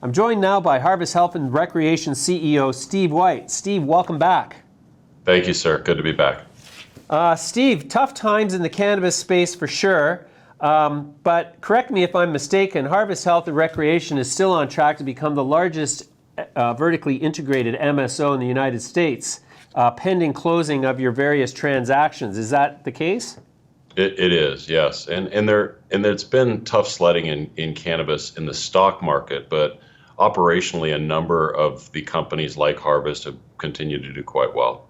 I'm joined now by Harvest Health and Recreation CEO Steve White. Steve, welcome back. Thank you, sir. Good to be back. Steve, tough times in the cannabis space for sure, but correct me if I'm mistaken, Harvest Health and Recreation is still on track to become the largest vertically integrated MSO in the United States, pending closing of your various transactions. Is that the case? It is, yes. And it's been tough sledding in cannabis in the stock market, but operationally a number of the companies like Harvest have continued to do quite well.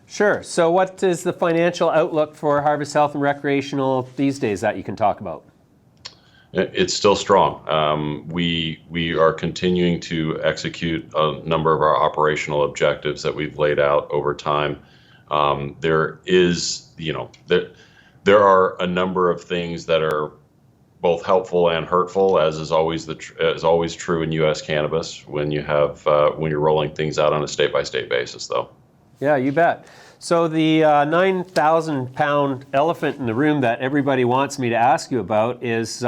Sure. So what is the financial outlook for Harvest Health and Recreational these days that you can talk about? It's still strong. We are continuing to execute a number of our operational objectives that we've laid out over time. There are a number of things that are both helpful and hurtful, as is always true in U.S. cannabis when you're rolling things out on a state-by-state basis, though. Yeah, you bet. So the 9,000-pound elephant in the room that everybody wants me to ask you about is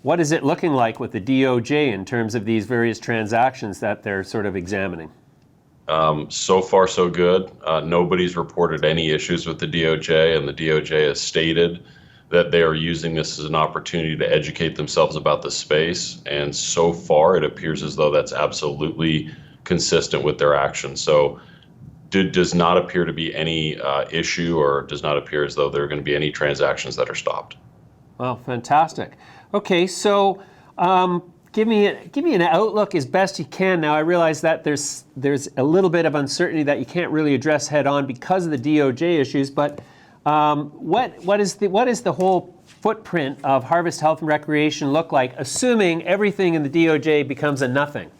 what is it looking like with the DOJ in terms of these various transactions that they're sort of examining? So far, so good. Nobody's reported any issues with the DOJ, and the DOJ has stated that they are using this as an opportunity to educate themselves about the space. And so far, it appears as though that's absolutely consistent with their actions. So does not appear to be any issue, or does not appear as though there are going to be any transactions that are stopped. Well, fantastic. Okay, so give me an outlook as best you can. Now, I realize that there's a little bit of uncertainty that you can't really address head on because of the DOJ issues, but what is the whole footprint of Harvest Health and Recreation look like, assuming everything in the DOJ becomes a nothing?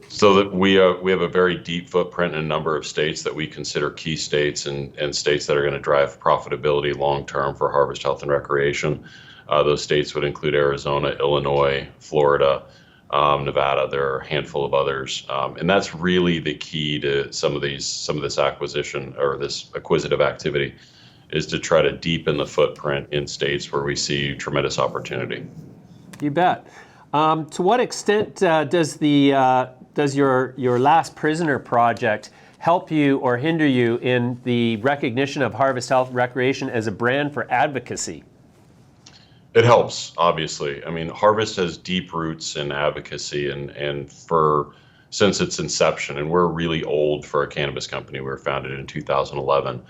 So that we have a very deep footprint in a number of states that we consider key states and states that are going to drive profitability long term for Harvest Health and Recreation. Those states would include Arizona, Illinois, Florida, Nevada. There are a handful of others, and that's really the key to some of this acquisition or this acquisitive activity, is to try to deepen the footprint in states where we see tremendous opportunity. You bet. To what extent does your Last Prisoner project help you or hinder you in the recognition of Harvest Health and Recreation as a brand for advocacy? It helps, obviously. I mean, Harvest has deep roots in advocacy and since its inception, and we're really old for a cannabis company. We were founded in 2011.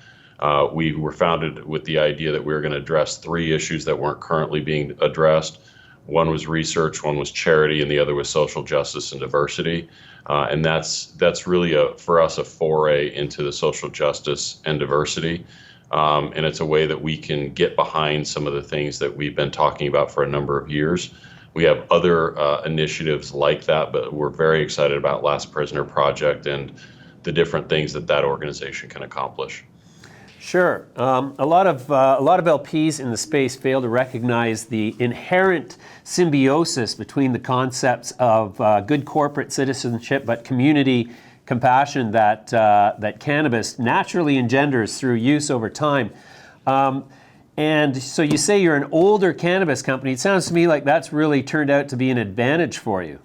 We were founded with the idea that we were going to address three issues that weren't currently being addressed. One was research, one was charity, and the other was social justice and diversity. And that's really for us a foray into the social justice and diversity. And it's a way that we can get behind some of the things that we've been talking about for a number of years. We have other initiatives like that, but we're very excited about Last Prisoner Project and the different things that organization can accomplish. Sure. A lot of LPs in the space fail to recognize the inherent symbiosis between the concepts of good corporate citizenship, but community compassion that cannabis naturally engenders through use over time. And so you say you're an older cannabis company. It sounds to me like that's really turned out to be an advantage for you.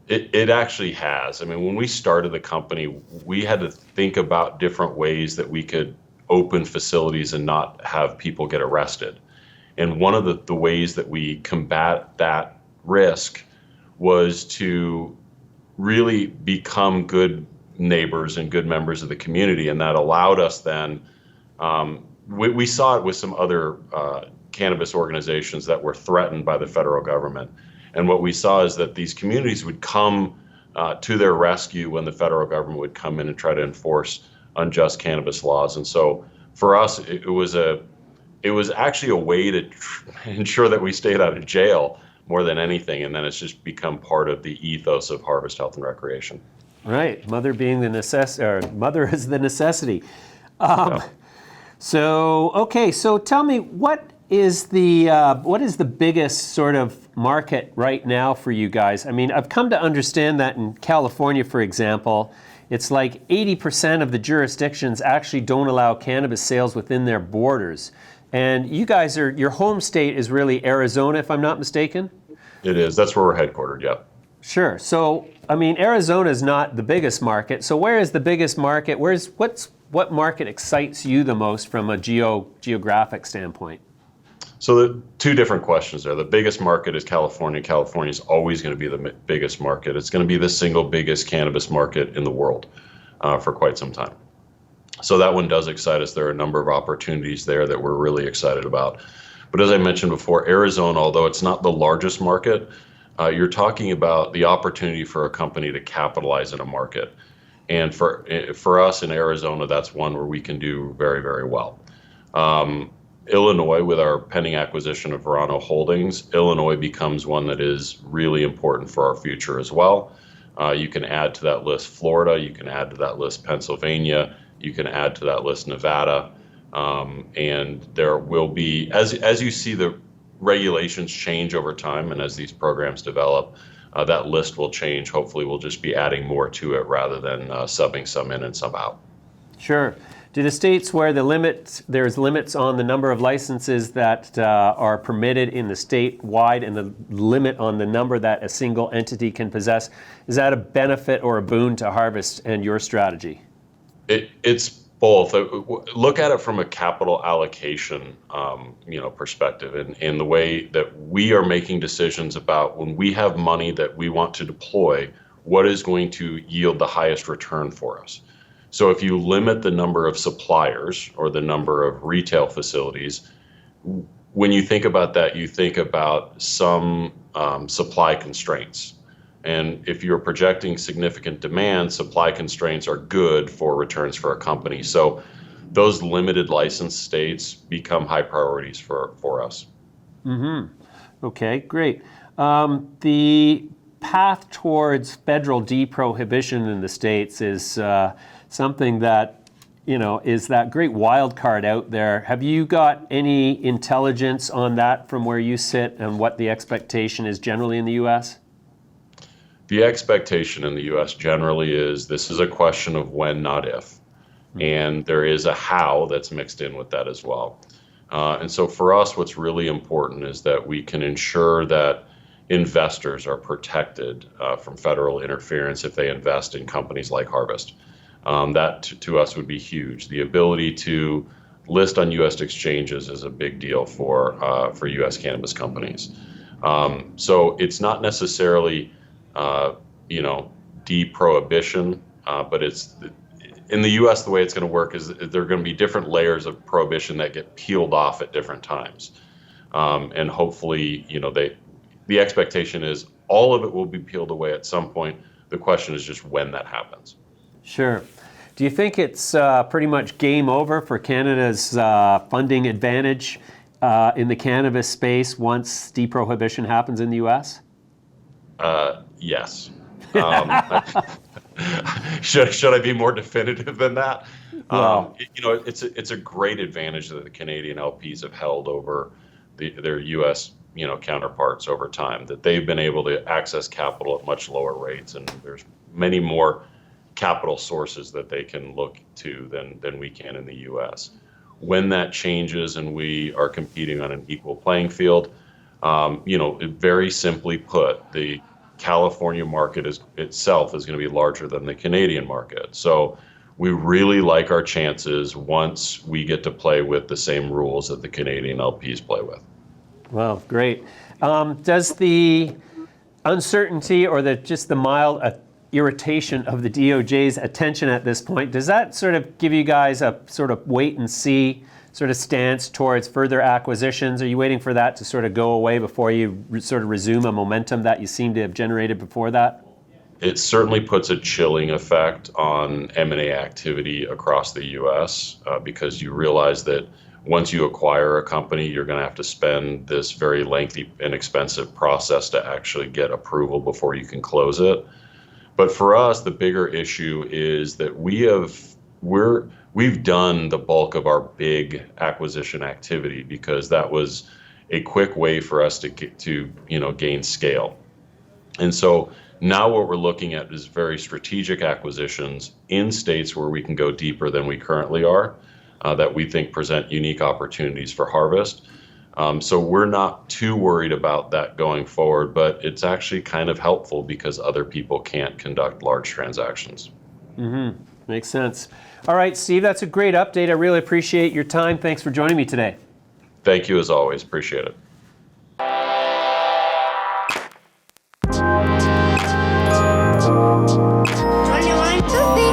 It actually has. I mean, when we started the company, we had to think about different ways that we could open facilities and not have people get arrested. And one of the ways that we combat that risk was to really become good neighbors and good members of the community. And that allowed us then, we saw it with some other cannabis organizations that were threatened by the federal government. And what we saw is that these communities would come to their rescue when the federal government would come in and try to enforce unjust cannabis laws. And so for us, it was actually a way to ensure that we stayed out of jail more than anything. And then it's just become part of the ethos of Harvest Health and Recreation. Right, mother being the mother is the necessity. Yeah. So tell me, what is the biggest sort of market right now for you guys? I mean, I've come to understand that in California, for example, it's like 80% of the jurisdictions actually don't allow cannabis sales within their borders. And you guys your home state is really Arizona, if I'm not mistaken? It is. That's where we're headquartered, yeah. Sure. So, I mean, Arizona is not the biggest market. So where is the biggest market? What market excites you the most from a geographic standpoint? So the two different questions there. The biggest market is California. California is always going to be the biggest market. It's going to be the single biggest cannabis market in the world for quite some time. So that one does excite us. There are a number of opportunities there that we're really excited about. But as I mentioned before, Arizona, although it's not the largest market, you're talking about the opportunity for a company to capitalize in a market. And for us in Arizona, that's one where we can do very, very well. Illinois, with our pending acquisition of Verano Holdings, Illinois becomes one that is really important for our future as well. You can add to that list Florida, you can add to that list Pennsylvania, you can add to that list Nevada, and there will be, as you see the regulations change over time and as these programs develop, that list will change. Hopefully we'll just be adding more to it rather than subbing some in and some out. Sure. Do the states where there's limits on the number of licenses that are permitted in the state-wide and the limit on the number that a single entity can possess, is that a benefit or a boon to Harvest and your strategy? It's both. Look at it from a capital allocation perspective, and in the way that we are making decisions about when we have money that we want to deploy, what is going to yield the highest return for us. So if you limit the number of suppliers or the number of retail facilities, when you think about that, you think about some supply constraints. And if you're projecting significant demand, supply constraints are good for returns for a company. So those limited license states become high priorities for us. Mm-hmm. Okay, great. The path towards federal de-prohibition in the states is something that, is that great wild card out there. Have you got any intelligence on that from where you sit and what the expectation is generally in the U.S.? The expectation in the U.S. generally is this is a question of when, not if. And there is a how that's mixed in with that as well. And so for us, what's really important is that we can ensure that investors are protected from federal interference if they invest in companies like Harvest. That to us would be huge. The ability to list on U.S. exchanges is a big deal for U.S. cannabis companies. So it's not necessarily de-prohibition, but it's in the U.S. the way it's going to work is there are going to be different layers of prohibition that get peeled off at different times, and hopefully the expectation is all of it will be peeled away at some point. The question is just when that happens. Sure. Do you think it's pretty much game over for Canada's funding advantage in the cannabis space once de-prohibition happens in the U.S.? Yes. Should I be more definitive than that? Well, it's a great advantage that the Canadian LPs have held over their U.S. counterparts over time, that they've been able to access capital at much lower rates, and there's many more capital sources that they can look to than we can in the U.S. When that changes and we are competing on an equal playing field, very simply put, the California market itself is going to be larger than the Canadian market. So we really like our chances once we get to play with the same rules that the Canadian LPs play with. Well, great. Does the uncertainty or just the mild irritation of the DOJ's attention at this point, does that sort of give you guys a sort of wait and see sort of stance towards further acquisitions? Are you waiting for that to sort of go away before you sort of resume a momentum that you seem to have generated before that? It certainly puts a chilling effect on M&A activity across the U.S. Because you realize that once you acquire a company, you're going to have to spend this very lengthy and expensive process to actually get approval before you can close it. But for us, the bigger issue is that we've done the bulk of our big acquisition activity because that was a quick way for us to gain scale. And so now what we're looking at is very strategic acquisitions in states where we can go deeper than we currently are, that we think present unique opportunities for Harvest. So we're not too worried about that going forward, but it's actually kind of helpful because other people can't conduct large transactions. Makes sense. All right, Steve, that's a great update. I really appreciate your time. Thanks for joining me today. Thank you as always. Appreciate it. Twenty-one, two, three.